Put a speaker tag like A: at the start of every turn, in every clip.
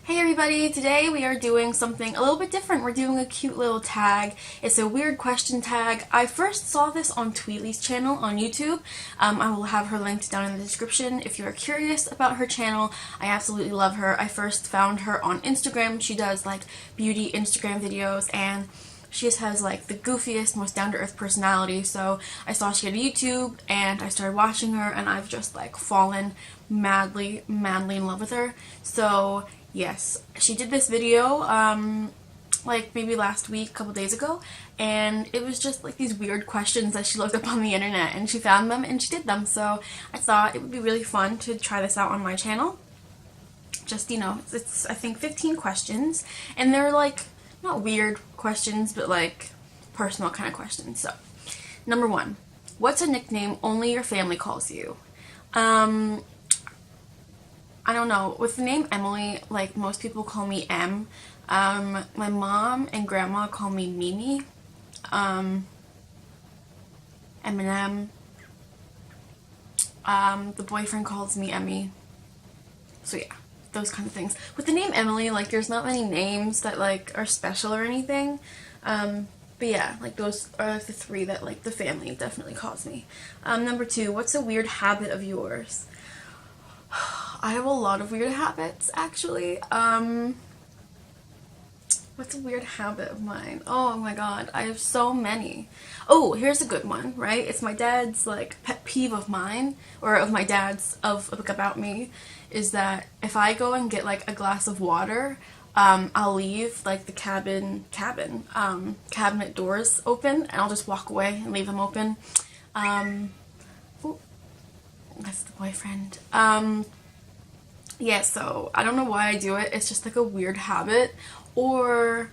A: Hey everybody, today we are doing something a little bit different. We're doing a cute little tag. It's a weird question tag. I first saw this on Tweely's channel on YouTube. I will have her linked down in the description if you are curious about her channel. I absolutely love her. I first found her on Instagram. She does like beauty Instagram videos and she just has like the goofiest, most down-to-earth personality. So I saw she had a YouTube and I started watching her and I've just like fallen madly in love with her. So yes, she did this video like maybe last week, a couple days ago, and it was just like these weird questions that she looked up on the internet and she found them and she did them. So I thought it would be really fun to try this out on my channel. Just, you know, it's I think 15 questions and they're like not weird questions but like personal kind of questions. So number 1, what's a nickname only your family calls you? I don't know. With the name Emily, like most people call me M. My mom and grandma call me Mimi. Eminem. The boyfriend calls me Emmy. So yeah, those kind of things. With the name Emily, like there's not many names that like are special or anything. But yeah, like those are the 3 that like the family definitely calls me. Number 2, what's a weird habit of yours? I have a lot of weird habits, actually. What's a weird habit of mine? Oh my god, I have so many. Oh, here's a good one, right? It's my dad's, like, pet peeve of mine, or of my dad's, like, about me, is that if I go and get, like, a glass of water, I'll leave, like, the cabinet doors open, and I'll just walk away and leave them open. Ooh, that's the boyfriend. Yeah, so I don't know why I do it. It's just like a weird habit. Or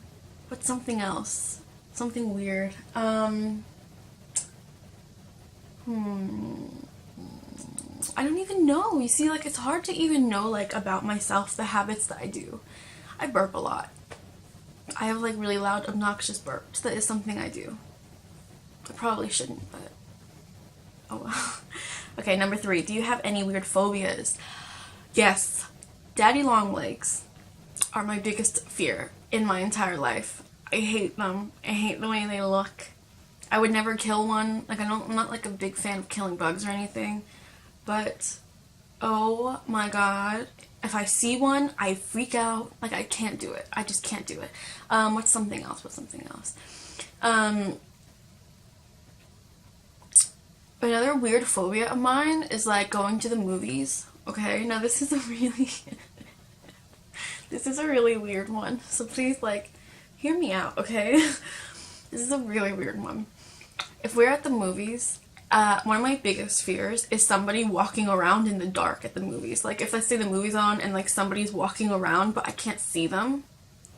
A: what's something else? Something weird. I don't even know. You see, like it's hard to even know like about myself the habits that I do. I burp a lot. I have like really loud, obnoxious burps. That is something I do. I probably shouldn't, but oh well. Okay, number 3. Do you have any weird phobias? Yes, daddy long legs are my biggest fear in my entire life. I hate them. I hate the way they look. I would never kill one. Like I'm not like a big fan of killing bugs or anything, but oh my god, if I see one, I freak out. Like I can't do it. I just can't do it. What's something else? Another weird phobia of mine is like going to the movies. Okay, now this is a really this is a really weird one, so please like hear me out, okay? This is a really weird one. If we're at the movies, one of my biggest fears is somebody walking around in the dark at the movies. Like if let's say the movie's on and like somebody's walking around but I can't see them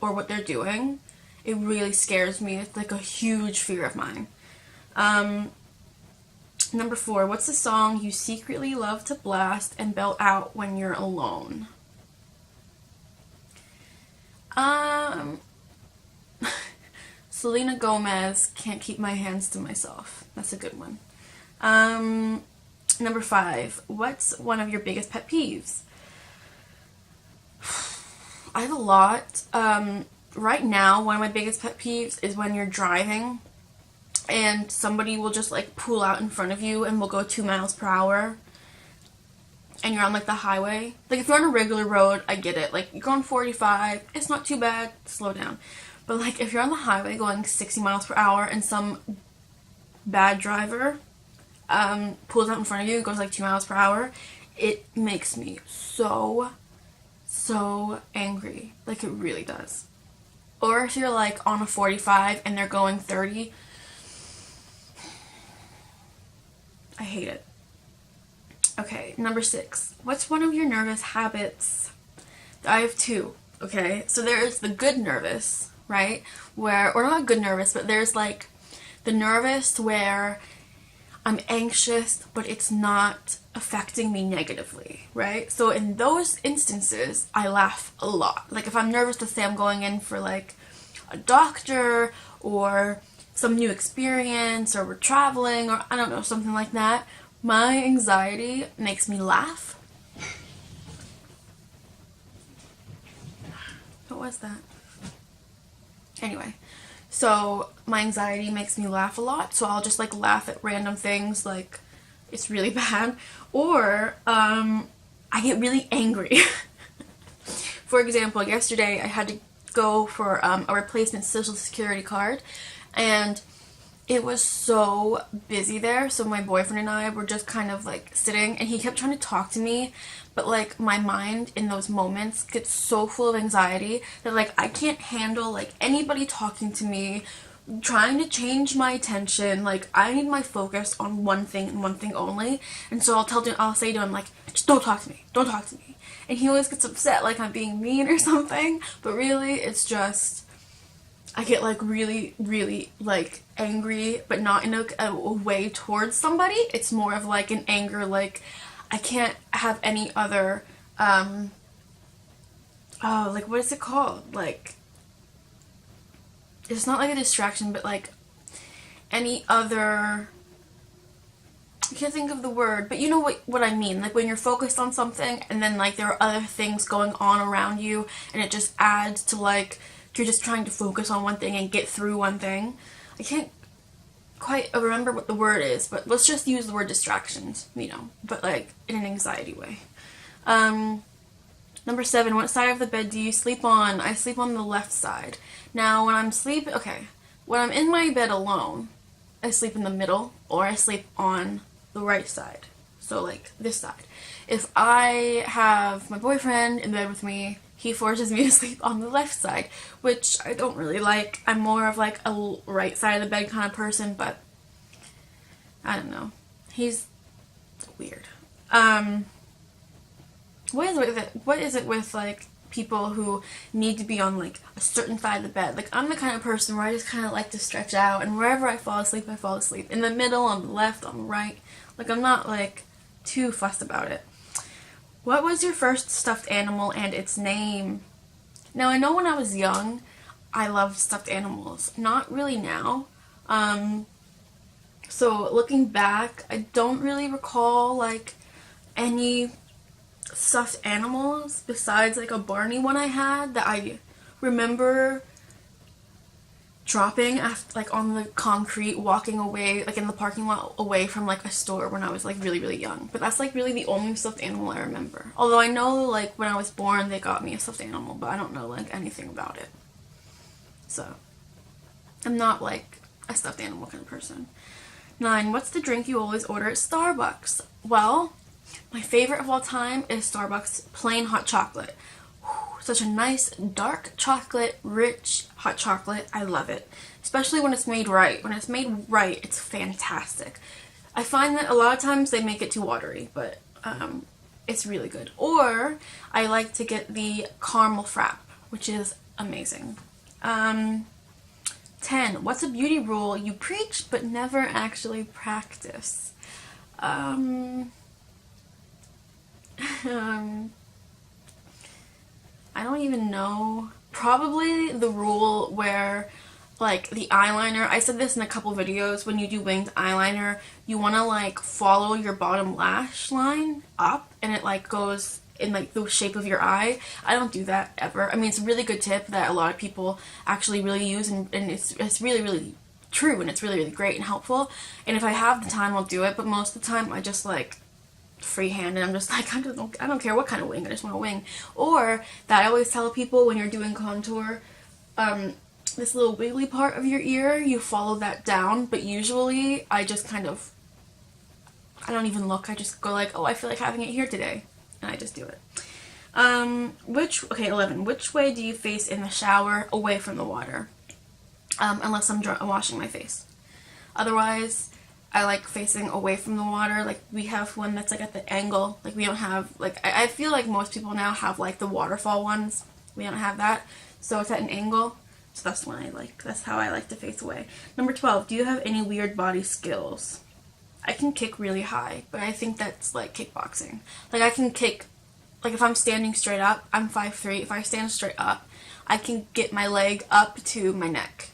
A: or what they're doing, it really scares me. It's like a huge fear of mine. Number 4, what's the song you secretly love to blast and belt out when you're alone? Selena Gomez, Can't Keep My Hands to Myself. That's a good one. Number 5, what's one of your biggest pet peeves? I have a lot. Right now, one of my biggest pet peeves is when you're driving and somebody will just like pull out in front of you and will go 2 miles per hour and you're on like the highway. Like if you're on a regular road, I get it. Like you're going 45, it's not too bad, slow down. But like if you're on the highway going 60 miles per hour and some bad driver pulls out in front of you and goes like 2 miles per hour, it makes me so angry. Like it really does. Or if you're like on a 45 and they're going 30, I hate it. Okay, number 6. What's one of your nervous habits? I have 2, okay? So there's the good nervous, right? Or not good nervous, but there's like the nervous where I'm anxious, but it's not affecting me negatively, right? So in those instances, I laugh a lot. Like if I'm nervous, let's say I'm going in for like a doctor or some new experience or we're traveling or I don't know, something like that, my anxiety makes me laugh was that? Anyway, so my anxiety makes me laugh a lot, so I'll just like laugh at random things, like it's really bad. Or I get really angry. For example, yesterday I had to go for a replacement social security card, and it was so busy there, so my boyfriend and I were just kind of like sitting, and he kept trying to talk to me, but like my mind in those moments gets so full of anxiety that like I can't handle like anybody talking to me, trying to change my attention. Like I need my focus on one thing and one thing only. And so I'll say to him like, just don't talk to me, don't talk to me. And he always gets upset like I'm being mean or something, but really it's just I get like really, really like angry, but not in a way towards somebody. It's more of like an anger, like I can't have any other like what is it called? Like it's not like a distraction, but like any other, I can't think of the word, but you know what I mean. Like when you're focused on something and then like there are other things going on around you and it just adds to like you're just trying to focus on one thing and get through one thing. I can't quite remember what the word is, but let's just use the word distractions, you know, but like in an anxiety way. Number 7, what side of the bed do you sleep on? I sleep on the left side. Now when I'm when I'm in my bed alone, I sleep in the middle, or I sleep on the right side. So like this side. If I have my boyfriend in bed with me, he forces me to sleep on the left side, which I don't really like. I'm more of like a right side of the bed kind of person, but I don't know. He's weird. What is it with like people who need to be on like a certain side of the bed? Like I'm the kind of person where I just kind of like to stretch out, and wherever I fall asleep, I fall asleep. In the middle, on the left, on the right. Like I'm not like too fussed about it. What was your first stuffed animal and its name? Now I know when I was young, I loved stuffed animals. Not really now. So looking back, I don't really recall like any stuffed animals besides like a Barney one I had that I remember dropping after, like on the concrete, walking away like in the parking lot away from like a store when I was like really, really young. But that's like really the only stuffed animal I remember. Although I know like when I was born they got me a stuffed animal, but I don't know like anything about it. So I'm not like a stuffed animal kind of person. 9, what's the drink you always order at Starbucks? Well, my favorite of all time is Starbucks plain hot chocolate. Such a nice, dark chocolate, rich hot chocolate. I love it. Especially when it's made right. When it's made right, it's fantastic. I find that a lot of times they make it too watery, but it's really good. Or I like to get the caramel frap, which is amazing. 10, what's a beauty rule you preach but never actually practice? I don't even know. Probably the rule where like the eyeliner, I said this in a couple videos, when you do winged eyeliner, you want to like follow your bottom lash line up and it like goes in like the shape of your eye. I don't do that ever. I mean, it's a really good tip that a lot of people actually really use, and it's really, really true, and it's really, really great and helpful. And if I have the time, I'll do it, but most of the time I just like freehand, and I'm just like, I don't care what kind of wing, I just want a wing. Or that I always tell people when you're doing contour, this little wiggly part of your ear, you follow that down, but usually I just kind of, I don't even look, I just go like, oh, I feel like having it here today, and I just do it. 11, which way do you face in the shower? Away from the water, unless I'm washing my face. Otherwise, I like facing away from the water. Like we have one that's like at the angle. Like we don't have like, I feel like most people now have like the waterfall ones. We don't have that, so it's at an angle. So that's the one I like. That's how I like to face away. Number 12, do you have any weird body skills? I can kick really high, but I think that's like kickboxing. Like I can kick, like if I'm standing straight up, I'm 5'3". If I stand straight up, I can get my leg up to my neck.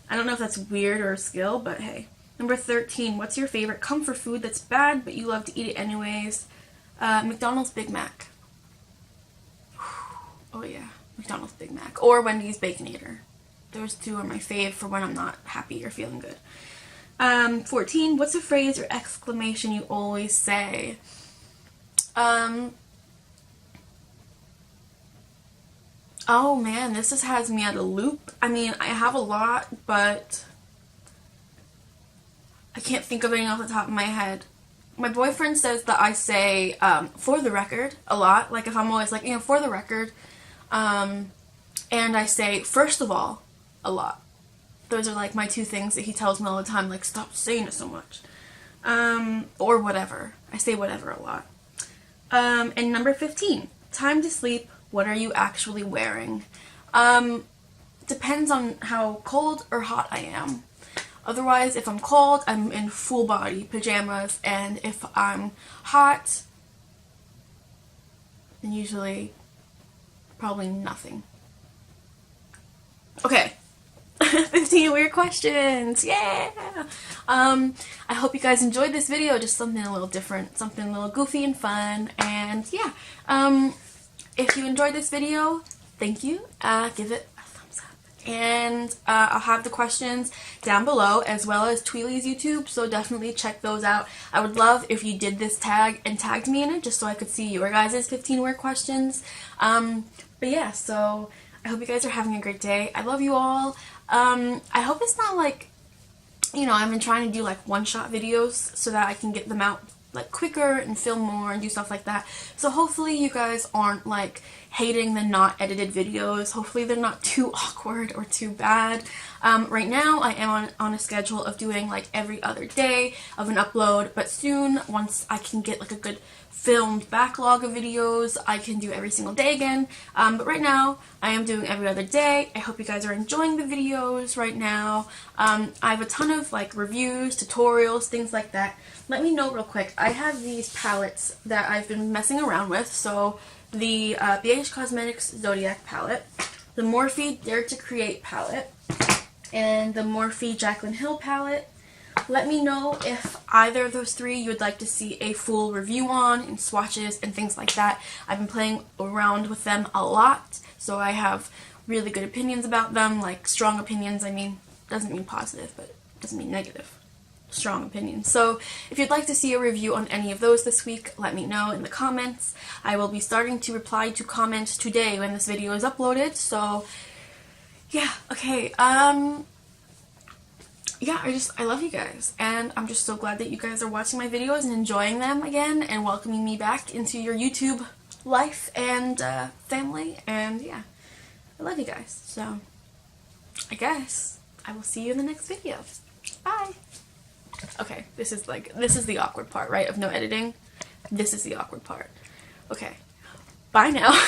A: I don't know if that's weird or a skill, but hey. Number 13, what's your favorite comfort food that's bad, but you love to eat it anyways? McDonald's Big Mac. Oh yeah, McDonald's Big Mac, or Wendy's Baconator. Those two are my fave for when I'm not happy or feeling good. 14, what's a phrase or exclamation you always say? Oh man, this just has me at a loop. I mean, I have a lot, but I can't think of any off the top of my head. My boyfriend says that I say, for the record, a lot. Like, if I'm always like, for the record. And I say, first of all, a lot. Those are, like, my two things that he tells me all the time. Like, stop saying it so much. Or whatever. I say whatever a lot. And number 15, time to sleep. What are you actually wearing? Depends on how cold or hot I am. Otherwise, if I'm cold, I'm in full body pajamas, and if I'm hot, then usually probably nothing. Okay. 15 weird questions. Yeah. I hope you guys enjoyed this video. Just something a little different, something a little goofy and fun. And yeah. If you enjoyed this video, thank you. Give it a thumbs up. And I'll have the questions down below, as well as Tweely's YouTube, so definitely check those out. I would love if you did this tag and tagged me in it, just so I could see your guys' 15 weird questions. But yeah, so I hope you guys are having a great day. I love you all. I hope it's not like, I've been trying to do like one-shot videos so that I can get them out like quicker and film more and do stuff like that. So hopefully you guys aren't like hating the not edited videos. Hopefully they're not too awkward or too bad. Right now I am on a schedule of doing like every other day of an upload, but soon, once I can get like a good filmed backlog of videos, I can do every single day again. But right now I am doing every other day. I hope you guys are enjoying the videos right now. I have a ton of like reviews, tutorials, things like that. Let me know real quick. I have these palettes that I've been messing around with. So the BH Cosmetics Zodiac palette, the Morphe Dare to Create palette, and the Morphe Jaclyn Hill palette. Let me know if either of those three you would like to see a full review on, and swatches and things like that. I've been playing around with them a lot, so I have really good opinions about them, like strong opinions. I mean, doesn't mean positive, but doesn't mean negative. Strong opinions. So if you'd like to see a review on any of those this week, let me know in the comments. I will be starting to reply to comments today when this video is uploaded, so yeah, okay, yeah, I love you guys, and I'm just so glad that you guys are watching my videos and enjoying them again and welcoming me back into your YouTube life and family, and yeah, I love you guys. So I guess I will see you in the next video. Bye. Okay, this is the awkward part, right, of no editing. This is the awkward part. Okay, bye now.